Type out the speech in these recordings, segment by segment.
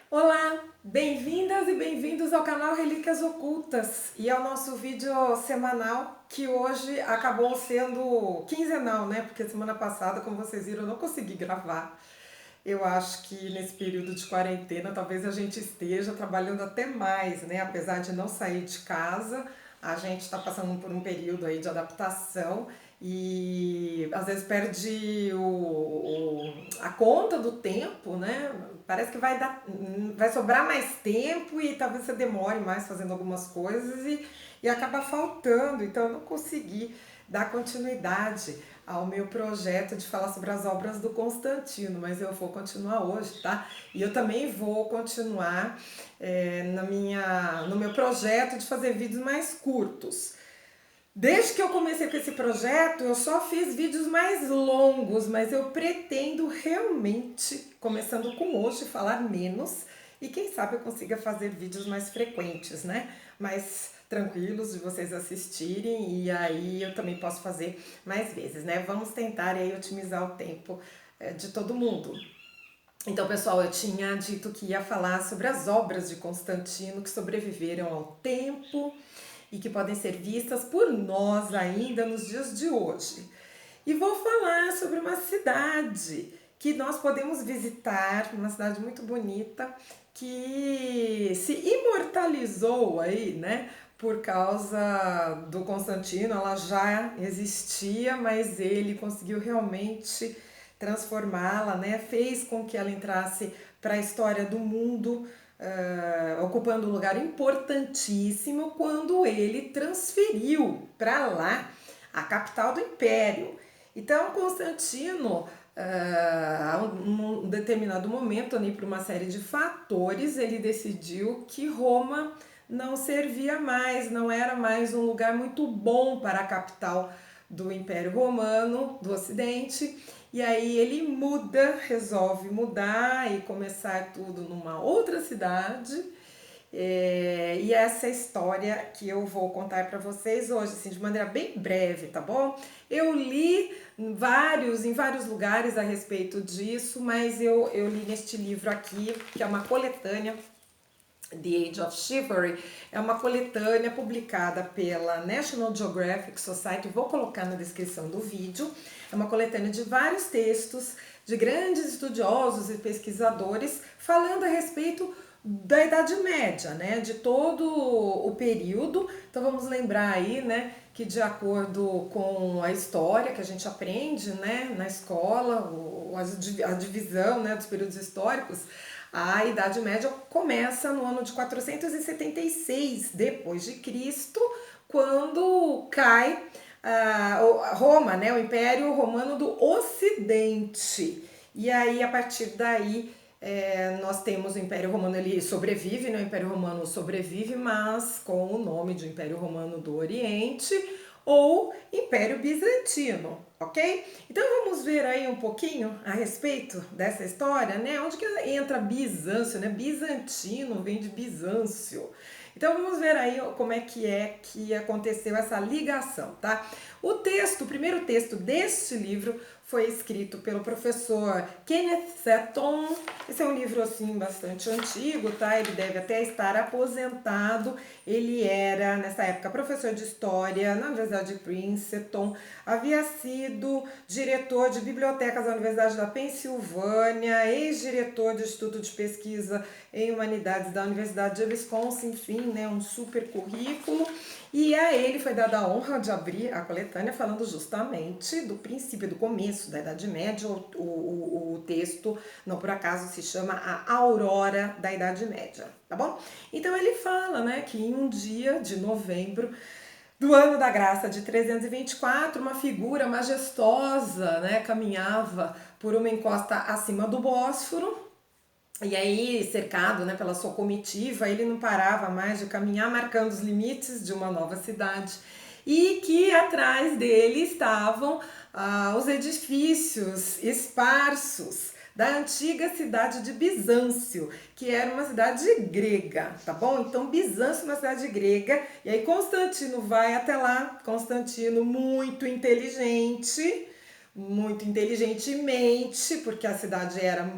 Olá, bem-vindas e bem-vindos ao canal Relíquias Ocultas e ao nosso vídeo semanal que hoje acabou sendo quinzenal, né? Porque semana passada, como vocês viram, eu não consegui gravar. Eu acho que nesse período de quarentena talvez a gente esteja trabalhando até mais, né? Apesar de não sair de casa, a gente está passando por um período aí de adaptação e às vezes perde a conta do tempo, né? Parece que vai sobrar mais tempo e talvez você demore mais fazendo algumas coisas e acaba faltando. Então eu não consegui dar continuidade ao meu projeto de falar sobre as obras do Constantino, mas eu vou continuar hoje, tá? E eu também vou continuar no meu projeto de fazer vídeos mais curtos. Desde que eu comecei com esse projeto, eu só fiz vídeos mais longos, mas eu pretendo realmente, começando com hoje, falar menos e quem sabe eu consiga fazer vídeos mais frequentes, né? Mais tranquilos de vocês assistirem e aí eu também posso fazer mais vezes, né? Vamos tentar aí otimizar o tempo de todo mundo. Então, pessoal, eu tinha dito que ia falar sobre as obras de Constantino que sobreviveram ao tempo e que podem ser vistas por nós ainda nos dias de hoje. E vou falar sobre uma cidade que nós podemos visitar, uma cidade muito bonita, que se imortalizou aí, né? Por causa do Constantino, ela já existia, mas ele conseguiu realmente transformá-la, né? Fez com que ela entrasse para a história do mundo, ocupando um lugar importantíssimo quando ele transferiu para lá a capital do império. Então, Constantino, a um determinado momento, ali, por uma série de fatores, ele decidiu que Roma não servia mais, não era mais um lugar muito bom para a capital do Império Romano, do Ocidente, e aí ele resolve mudar e começar tudo numa outra cidade. E essa é a história que eu vou contar para vocês hoje, assim, de maneira bem breve, tá bom? Eu li em vários lugares a respeito disso, mas eu li neste livro aqui, que é uma coletânea, The Age of Chivalry, é uma coletânea publicada pela National Geographic Society, vou colocar na descrição do vídeo. É uma coletânea de vários textos de grandes estudiosos e pesquisadores falando a respeito da Idade Média, né, de todo o período. Então vamos lembrar aí, né, que de acordo com a história que a gente aprende, né, na escola, a divisão, né, dos períodos históricos, a Idade Média começa no ano de 476 depois de Cristo, quando cai Roma, né, o Império Romano do Ocidente. E aí, a partir daí, nós temos o Império Romano, ele sobrevive, né? O Império Romano sobrevive, mas com o nome de Império Romano do Oriente ou Império Bizantino, ok? Então vamos ver aí um pouquinho a respeito dessa história, né? Onde que entra Bizâncio, né? Bizantino vem de Bizâncio. Então vamos ver aí como é que aconteceu essa ligação, tá? O primeiro texto deste livro foi escrito pelo professor Kenneth Seton. Esse é um livro assim bastante antigo, tá? Ele deve até estar aposentado. Ele era nessa época professor de história na Universidade de Princeton, havia sido diretor de bibliotecas da Universidade da Pensilvânia, ex-diretor do Instituto de Pesquisa em Humanidades da Universidade de Wisconsin, enfim, né, um super currículo. E a ele foi dada a honra de abrir a coletânea falando justamente do princípio, do começo da Idade Média. O texto, não por acaso, se chama A Aurora da Idade Média, tá bom? Então ele fala, né, que em um dia de novembro do ano da graça de 324, uma figura majestosa, né, caminhava por uma encosta acima do Bósforo. E aí, cercado, né, pela sua comitiva, ele não parava mais de caminhar, marcando os limites de uma nova cidade. E que atrás dele estavam os edifícios esparsos da antiga cidade de Bizâncio, que era uma cidade grega, tá bom? Então, Bizâncio é uma cidade grega, e aí Constantino vai até lá, Constantino muito inteligente, muito inteligentemente, porque a cidade era,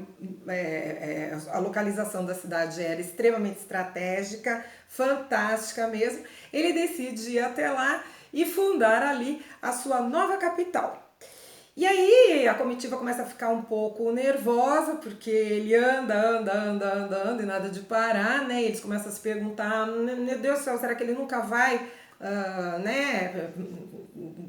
a localização da cidade era extremamente estratégica, fantástica mesmo, ele decide ir até lá e fundar ali a sua nova capital. E aí a comitiva começa a ficar um pouco nervosa, porque ele anda e nada de parar, né? E eles começam a se perguntar, meu Deus do céu, será que ele nunca vai, né,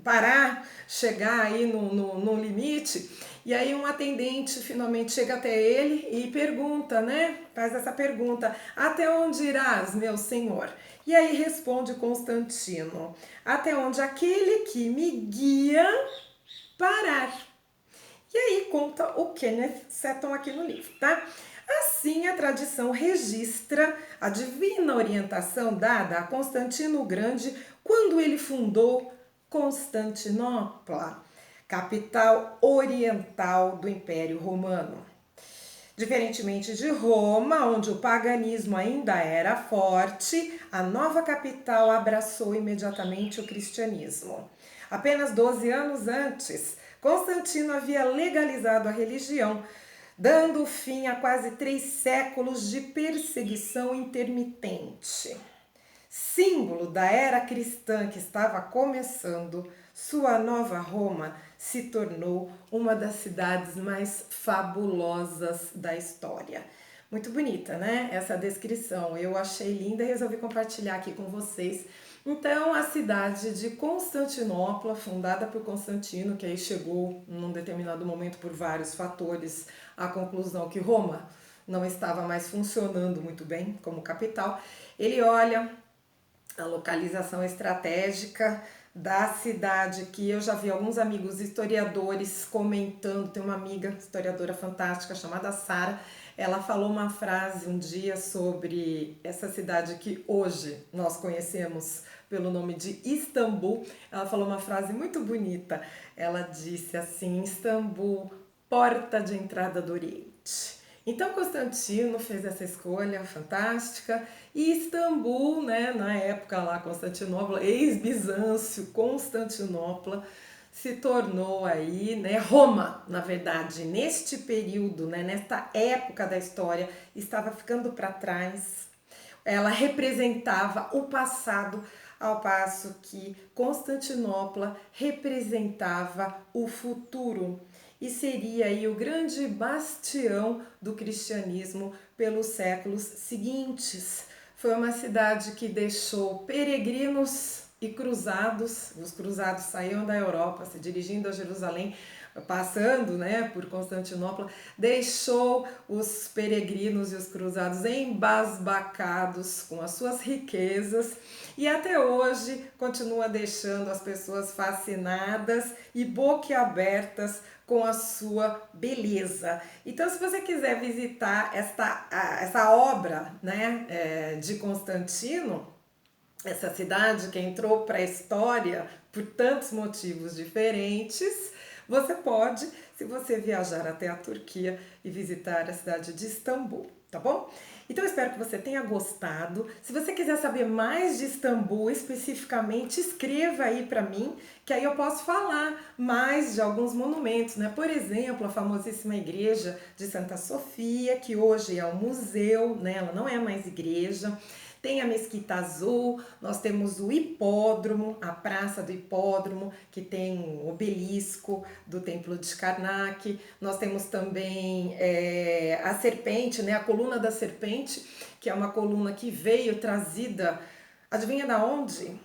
parar, chegar aí no limite? E aí um atendente finalmente chega até ele e pergunta, né? Faz essa pergunta, até onde irás, meu senhor? E aí responde Constantino, até onde aquele que me guia parar. E aí conta o Kenneth Seton aqui no livro, tá? Assim, a tradição registra a divina orientação dada a Constantino o Grande quando ele fundou Constantinopla, capital oriental do Império Romano. Diferentemente de Roma, onde o paganismo ainda era forte, a nova capital abraçou imediatamente o cristianismo. Apenas 12 anos antes, Constantino havia legalizado a religião, dando fim a quase 3 séculos de perseguição intermitente. Símbolo da era cristã que estava começando, sua nova Roma se tornou uma das cidades mais fabulosas da história. Muito bonita, né? Essa descrição. Eu achei linda e resolvi compartilhar aqui com vocês. Então, a cidade de Constantinopla, fundada por Constantino, que aí chegou num determinado momento por vários fatores à conclusão que Roma não estava mais funcionando muito bem como capital, ele olha a localização estratégica da cidade, que eu já vi alguns amigos historiadores comentando. Tem uma amiga historiadora fantástica chamada Sara, ela falou uma frase um dia sobre essa cidade que hoje nós conhecemos pelo nome de Istambul. Ela falou uma frase muito bonita, ela disse assim: Istambul, porta de entrada do Oriente. Então Constantino fez essa escolha fantástica e Istambul, né, na época lá Constantinopla, ex-Bizâncio, Constantinopla, se tornou aí, né, Roma, na verdade, neste período, né, nesta época da história, estava ficando para trás. Ela representava o passado, ao passo que Constantinopla representava o futuro e seria aí o grande bastião do cristianismo pelos séculos seguintes. Foi uma cidade que deixou peregrinos e cruzados, os cruzados saíam da Europa se dirigindo a Jerusalém, passando, né, por Constantinopla, deixou os peregrinos e os cruzados embasbacados com as suas riquezas e até hoje continua deixando as pessoas fascinadas e boquiabertas com a sua beleza. Então, se você quiser visitar essa obra, né, de Constantino, essa cidade que entrou para a história por tantos motivos diferentes, você pode, se você viajar até a Turquia e visitar a cidade de Istambul, tá bom? Então eu espero que você tenha gostado. Se você quiser saber mais de Istambul especificamente, escreva aí para mim, que aí eu posso falar mais de alguns monumentos, né? Por exemplo, a famosíssima igreja de Santa Sofia, que hoje é um museu, né? Ela não é mais igreja. Tem a Mesquita Azul, nós temos o hipódromo, a Praça do Hipódromo, que tem o obelisco do Templo de Karnak. Nós temos também a serpente, né, a coluna da serpente, que é uma coluna que veio trazida, adivinha da onde?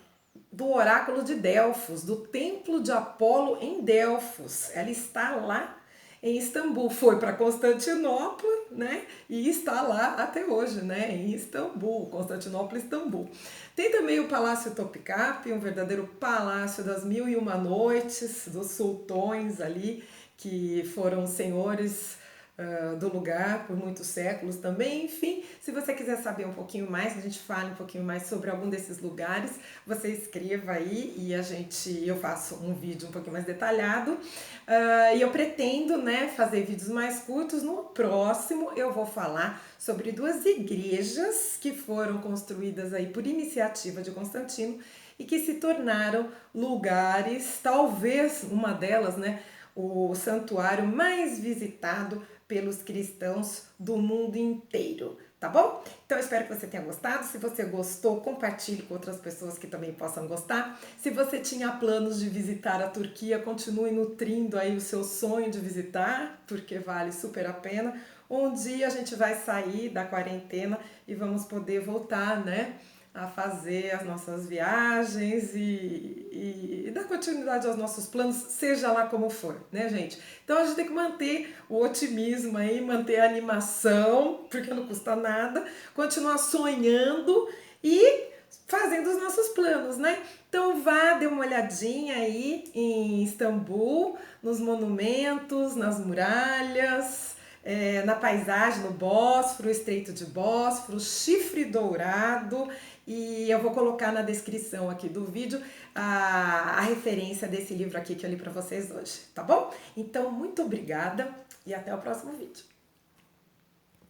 Do oráculo de Delfos, do Templo de Apolo em Delfos. Ela está lá em Istambul, foi para Constantinopla, né? E está lá até hoje, né? Em Istambul, Constantinopla, Istambul. Tem também o Palácio Topkapi, um verdadeiro palácio das 1001 noites, dos sultões ali, que foram senhores do lugar por muitos séculos também. Enfim, se você quiser saber um pouquinho mais, a gente fala um pouquinho mais sobre algum desses lugares, você escreva aí e eu faço um vídeo um pouquinho mais detalhado. E eu pretendo, né, fazer vídeos mais curtos. No próximo eu vou falar sobre 2 igrejas que foram construídas aí por iniciativa de Constantino e que se tornaram lugares, talvez uma delas, né, o santuário mais visitado pelos cristãos do mundo inteiro, tá bom? Então eu espero que você tenha gostado. Se você gostou, compartilhe com outras pessoas que também possam gostar. Se você tinha planos de visitar a Turquia, continue nutrindo aí o seu sonho de visitar, porque vale super a pena. Um dia a gente vai sair da quarentena e vamos poder voltar, né, a fazer as nossas viagens e dar continuidade aos nossos planos, seja lá como for, né, gente? Então a gente tem que manter o otimismo aí, manter a animação, porque não custa nada, continuar sonhando e fazendo os nossos planos, né? Então vá, dê uma olhadinha aí em Istambul, nos monumentos, nas muralhas, na paisagem, no Bósforo, Estreito de Bósforo, Chifre Dourado, e eu vou colocar na descrição aqui do vídeo a referência desse livro aqui que eu li para vocês hoje, tá bom? Então, muito obrigada e até o próximo vídeo.